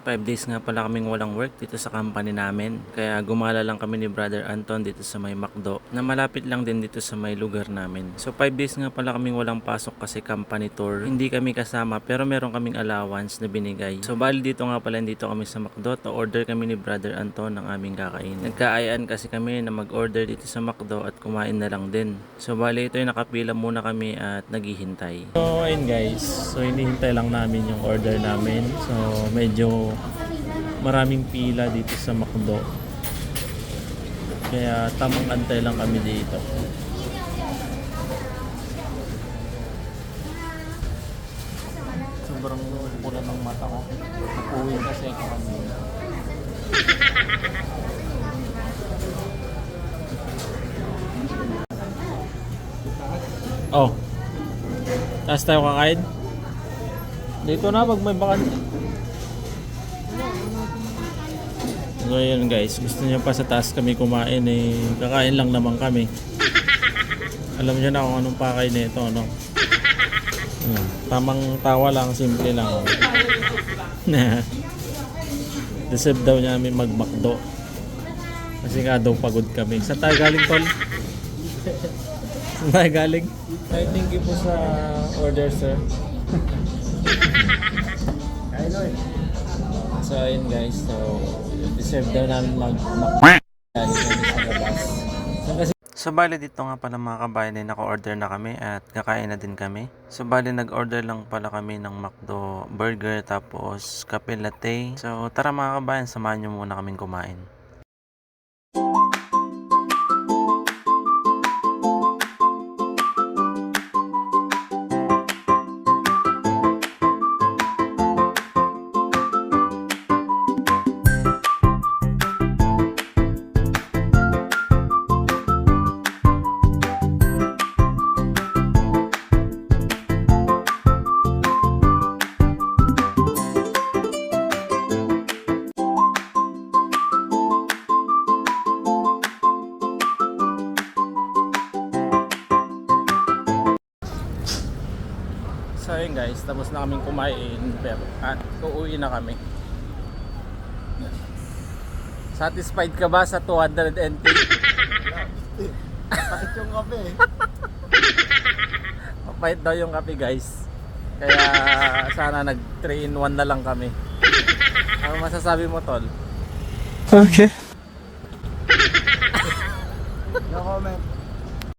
5 days nga pala kaming walang work dito sa company namin. Kaya gumala lang kami ni Brother Anton dito sa may McDo na malapit lang din dito sa may lugar namin. So 5 days nga pala kaming walang pasok kasi company tour. Hindi kami kasama pero meron kaming allowance na binigay. So bali dito nga pala dito kami sa McDo. Order kami ni Brother Anton ng aming kakain. Nagkaayaan kasi kami na mag-order dito sa McDo at kumain na lang din. So bali ito yung nakapila muna kami at naghihintay. So ayun guys, so hinihintay lang namin yung order namin. So medyo maraming pila dito sa McDo. Kaya tamang antay lang kami dito. Sobrang pula ng mata ko. Napuwi kasi ako kanina. Oh. Taas tayo kakain? Dito na pag may bakante. So yun guys, gusto niyo pa sa taas kami kumain eh, kakain lang naman kami. Alam niyo na kung anong pakay nito, no? Tamang tawa lang, simple lang. Deserve daw niya kami mag-McDo. Kasi nga daw pagod kami. Saan tayo galing, tol? Saan tayo galing? I thank you po sa order, sir. So ayun guys, so deserve daw namin So bali dito nga pala mga kabayan ay naka-order na kami at kakain na din kami. So bali nag-order lang pala kami ng McDo burger tapos kape latte. So tara mga kabayan, samahan nyo muna kaming kumain. So ayun guys, tapos na kaming kumain at uuwi na kami. Satisfied ka ba sa 210? Pakit yung kape eh. Mapait daw yung kape guys. Kaya sana nag 3-in-1 na lang kami. Ano masasabi mo, tol? Okay.